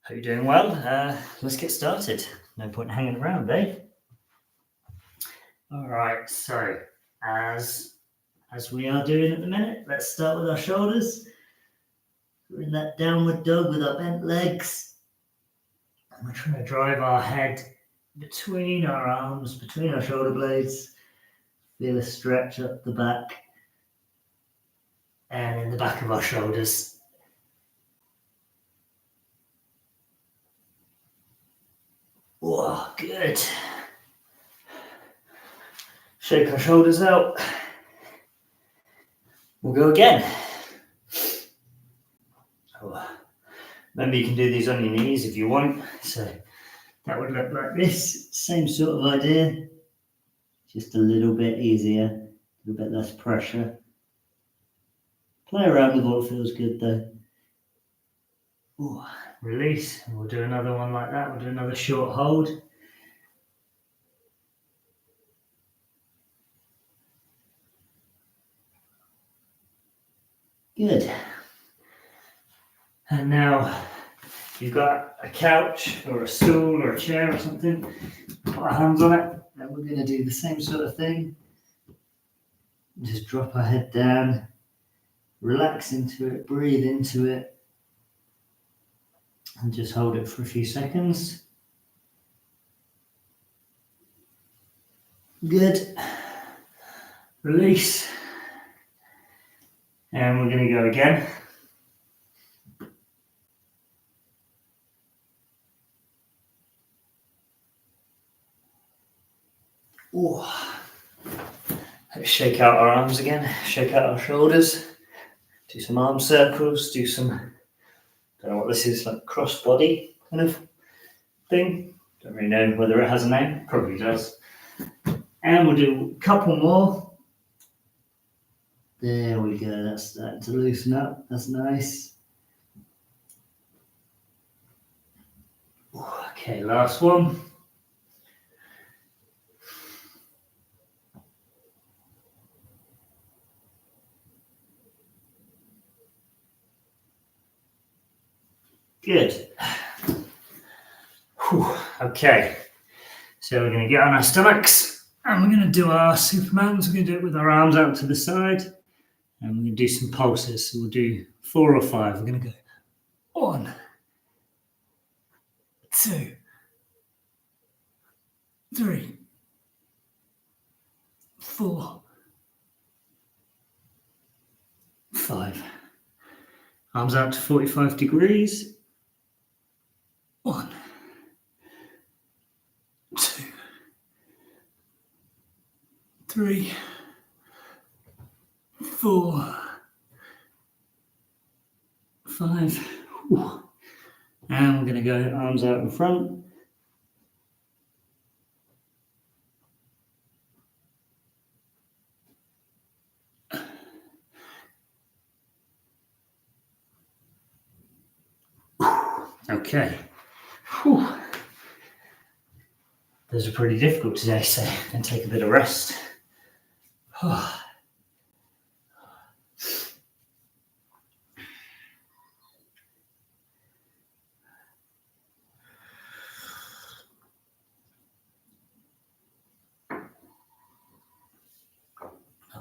Hope you're doing well. Let's get started. No point hanging around, eh? All right, so as we are doing at the minute, let's start with our shoulders. We're in that downward dog with our bent legs. And we're trying to drive our head between our arms, between our shoulder blades. Feel a stretch up the back and in the back of our shoulders. Whoa, good. Shake our shoulders out. We'll go again. Remember, you can do these on your knees if you want. So that would look like this. Same sort of idea. Just a little bit easier, a little bit less pressure. Play around with what feels good though. Ooh, release. And we'll do another one like that. We'll do another short hold. Good. And now, if you've got a couch or a stool or a chair or something, put our hands on it, and we're going to do the same sort of thing. Just drop our head down, relax into it, breathe into it, and just hold it for a few seconds. Good. Release. And we're going to go again. Ooh. Let's shake out our arms again, shake out our shoulders, do some arm circles, do some, don't know what this is, like cross body kind of thing. Don't really know whether it has a name, probably does. And we'll do a couple more. There we go, that's starting to loosen up, that's nice. Okay, last one. Good. Whew. Okay, so we're going to get on our stomachs and we're going to do our Supermans. We're going to do it with our arms out to the side and we're going to do some pulses. So we'll do 4 or 5. We're going to go 1, 2, 3, 4, 5. Arms out to 45 degrees. 1, 2, 3, 4, 5. Whew. And we're going to go arms out in front. Okay. Whew. Those are pretty difficult today, so I'm going to take a bit of rest.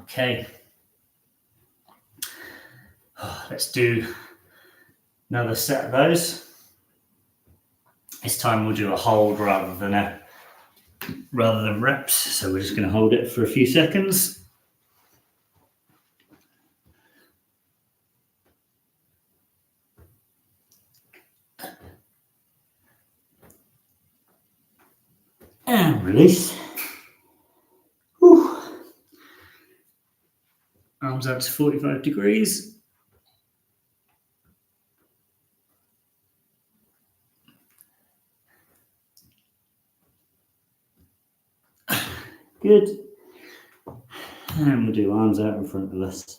Okay. Let's do another set of those. This time we'll do a hold rather than reps. So we're just going to hold it for a few seconds. And release. Whew. Arms out to 45 degrees. Good. And we'll do arms out in front of us.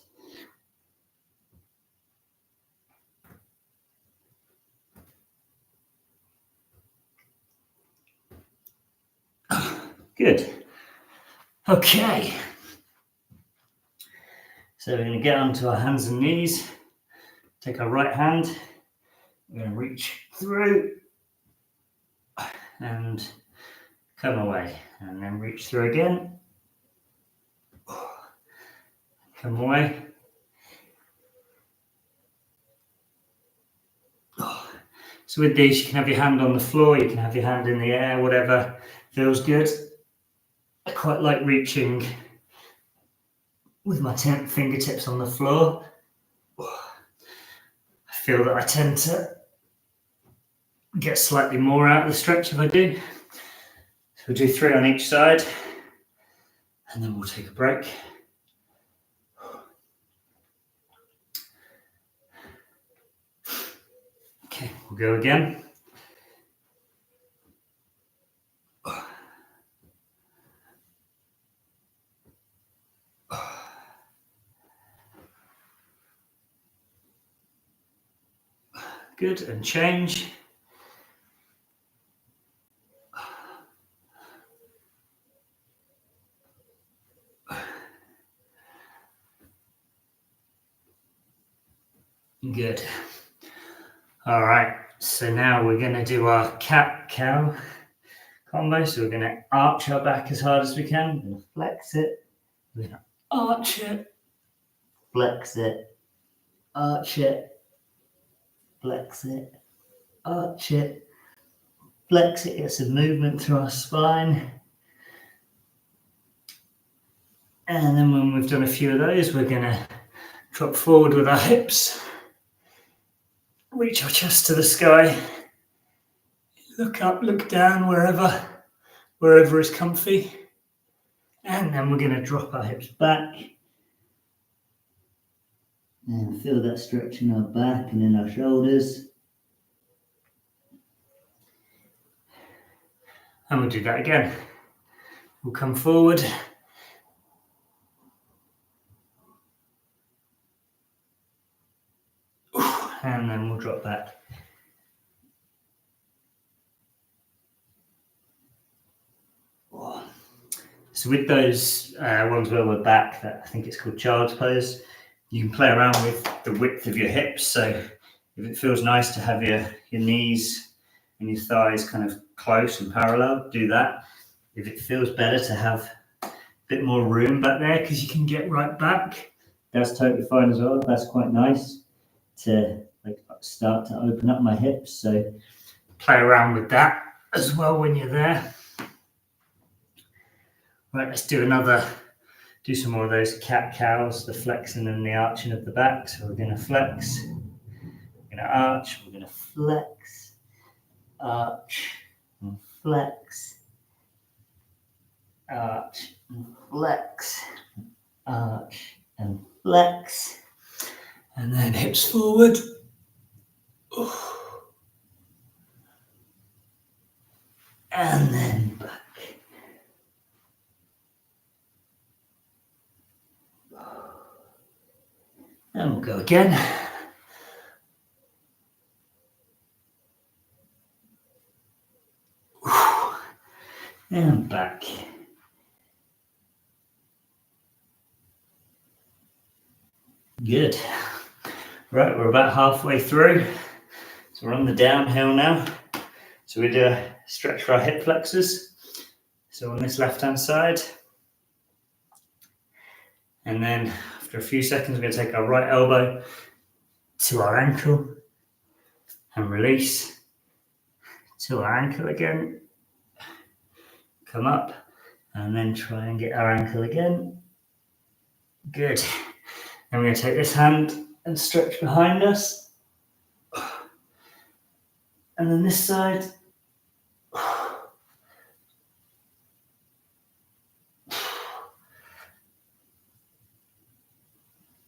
Good. Okay. So we're going to get onto our hands and knees. Take our right hand, We're going to reach through and come away, and then reach through again, come away. So with these, you can have your hand on the floor, you can have your hand in the air, whatever feels good. I quite like reaching with my fingertips on the floor. I feel that I tend to get slightly more out of the stretch if I do. So we'll do 3 on each side, and then we'll take a break. Okay, we'll go again. Good, and change. Good. All right, so now we're going to do our cat-cow combo. So we're going to arch our back as hard as we can. We're going to flex it. We're going to arch it, flex it, arch it, flex it, arch it, flex it. Get some movement through our spine. And then when we've done a few of those, we're going to drop forward with our hips. Reach our chest to the sky. Look up, look down, wherever is comfy. And then we're going to drop our hips back. And feel that stretch in our back and in our shoulders. And we'll do that again. We'll come forward. And then we'll drop back. So with those ones where we're back, that I think it's called child's pose, you can play around with the width of your hips. So if it feels nice to have your knees and your thighs kind of close and parallel, do that. If it feels better to have a bit more room back there because you can get right back, that's totally fine as well. That's quite nice to start to open up my hips. So play around with that as well when you're there. Right, let's do some more of those cat-cows, the flexing and the arching of the back. So we're going to flex, we're going to arch, we're going to flex, arch, and flex, arch, and flex, arch, and flex. And then hips forward. And then back. And we'll go again. And back. Good. Right, we're about halfway through. So we're on the downhill now. So we do a stretch for our hip flexors. So on this left-hand side. And then after a few seconds, we're going to take our right elbow to our ankle and release to our ankle again. Come up and then try and get our ankle again. Good. Then we're going to take this hand and stretch behind us. And then this side.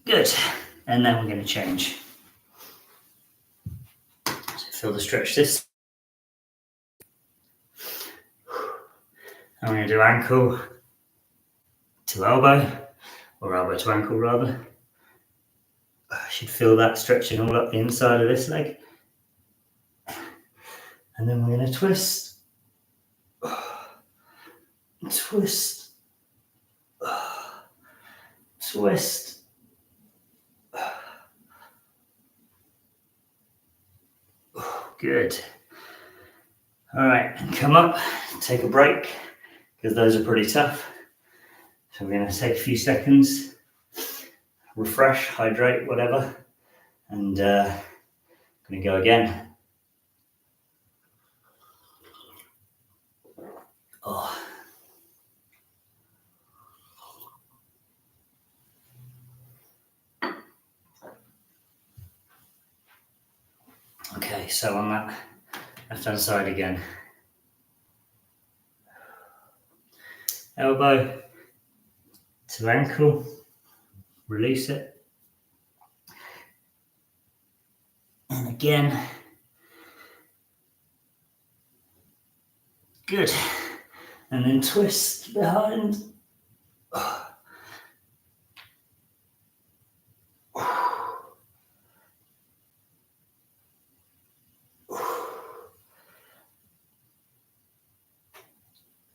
Good. And then we're going to change. So feel the stretch this. And we're going to do ankle to elbow, or elbow to ankle rather. I should feel that stretching all up the inside of this leg. And then we're going to twist, twist, twist, Good. All right, come up, take a break, because those are pretty tough. So we're going to take a few seconds, refresh, hydrate, whatever, and going to go again. Oh. Okay, so on that left-hand side again. Elbow to ankle, release it. And again. Good. And then twist behind.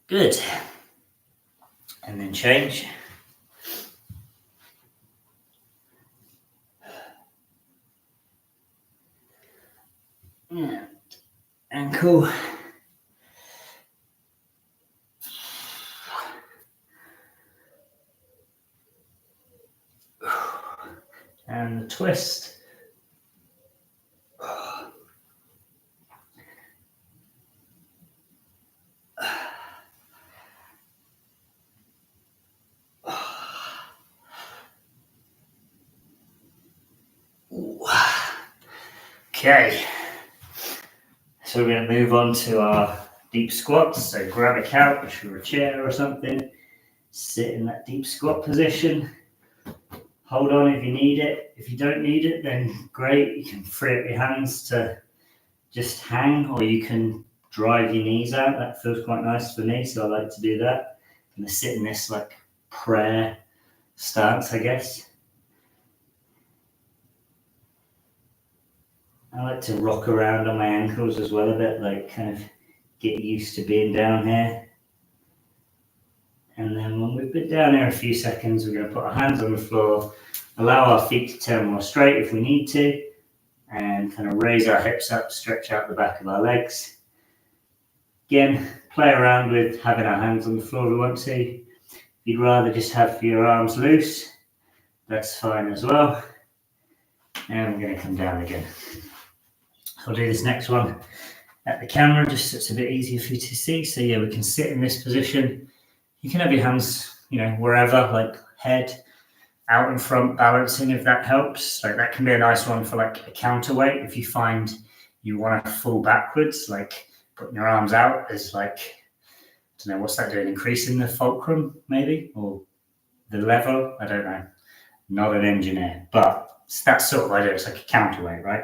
Good. And then change. Yeah. Ankle. And the twist. Okay, so we're going to move on to our deep squats. So grab a couch or a chair or something, sit in that deep squat position. Hold on if you need it. If you don't need it, then great. You can free up your hands to just hang, or you can drive your knees out. That feels quite nice for me, so I like to do that. I'm going to sit in this like prayer stance, I guess. I like to rock around on my ankles as well a bit, like kind of get used to being down here. And then when we've been down here a few seconds, we're going to put our hands on the floor, allow our feet to turn more straight if we need to, and kind of raise our hips up, stretch out the back of our legs. Again, play around with having our hands on the floor if we want to. If you'd rather just have your arms loose, that's fine as well. And we're going to come down again. I'll do this next one at the camera just so it's a bit easier for you to see. So yeah, we can sit in this position. You can have your hands, wherever, like head out in front, balancing if that helps. Like that can be a nice one for like a counterweight if you find you want to fall backwards, like putting your arms out is like, I don't know, what's that doing? Increasing the fulcrum maybe, or the lever? I don't know. Not an engineer, but it's that sort of idea. It's like a counterweight, right?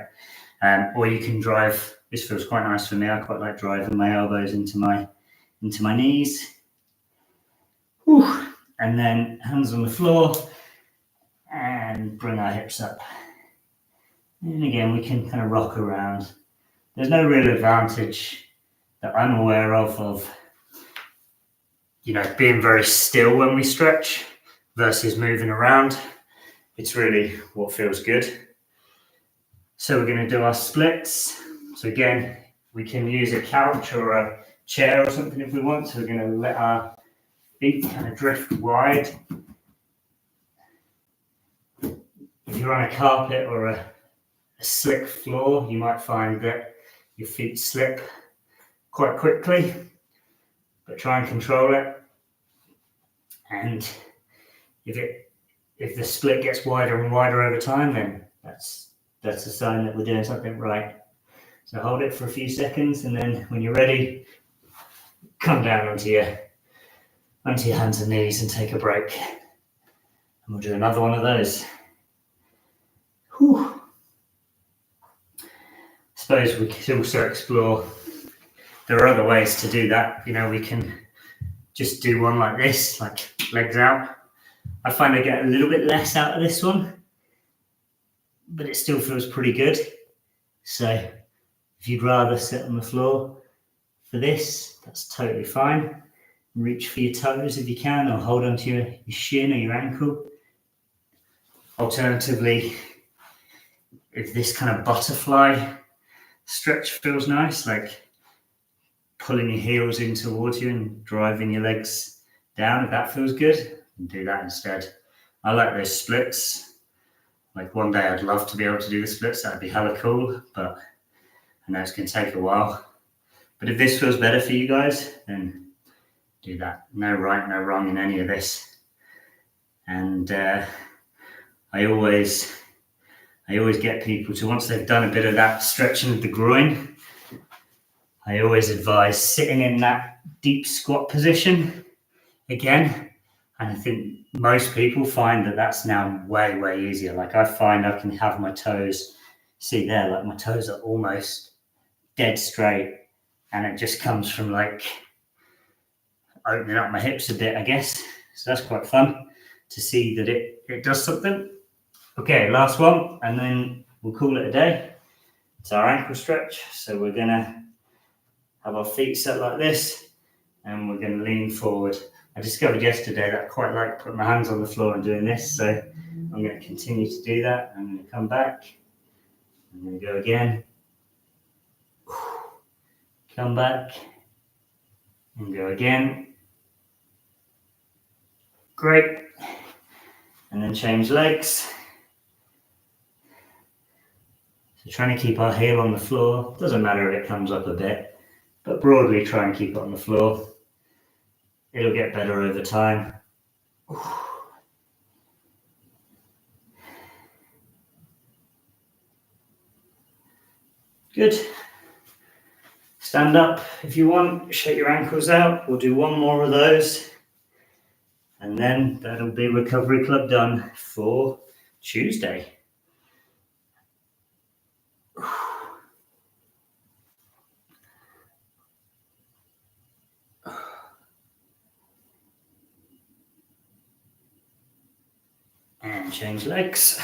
Or you can drive. This feels quite nice for me. I quite like driving my elbows into my knees. Whew. And then hands on the floor and bring our hips up. And again, we can kind of rock around. There's no real advantage that I'm aware of being very still when we stretch versus moving around. It's really what feels good. So we're going to do our splits. So again, we can use a couch or a chair or something if we want. So we're going to let our feet kind of drift wide. If you're on a carpet or a slick floor, you might find that your feet slip quite quickly, but try and control it. And if the split gets wider and wider over time, then that's a sign that we're doing something right. So hold it for a few seconds, and then when you're ready, come down onto your hands and knees and take a break. And we'll do another one of those. Whew. I suppose we could also explore, there are other ways to do that. We can just do one like this, like legs out. I find I get a little bit less out of this one, but it still feels pretty good. So if you'd rather sit on the floor for this, that's totally fine. Reach for your toes if you can, or hold onto your shin or your ankle. Alternatively, if this kind of butterfly stretch feels nice, like pulling your heels in towards you and driving your legs down. If that feels good, do that instead. I like those splits. Like one day I'd love to be able to do the splits. That'd be hella cool, but I know it's going to take a while. But if this feels better for you guys, then do that. No right, no wrong in any of this. And I always get people to, once they've done a bit of that stretching of the groin, I always advise sitting in that deep squat position again. And I think most people find that that's now way, way easier. Like I find I can have my toes, see there, like my toes are almost dead straight. And it just comes from like opening up my hips a bit, I guess. So that's quite fun to see that it does something. Okay, last one, and then we'll call it a day. It's our ankle stretch. So we're gonna have our feet set like this, and we're gonna lean forward. I discovered yesterday that I quite like putting my hands on the floor and doing this, so I'm gonna continue to do that. I'm gonna come back, I'm gonna go again, come back, and go again. Great. And then change legs. So trying to keep our heel on the floor. Doesn't matter if it comes up a bit, but broadly try and keep it on the floor. It'll get better over time. Good. Stand up if you want, shake your ankles out. We'll do one more of those. And then that'll be Recovery Club done for Tuesday. And change legs.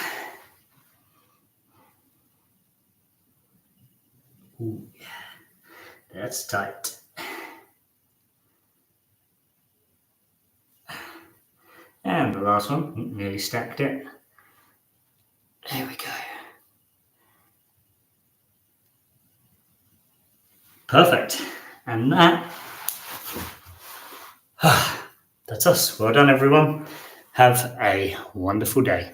Ooh, yeah. That's tight. And the last one, nearly stacked it. There we go. Perfect. And that's us. Well done, everyone. Have a wonderful day.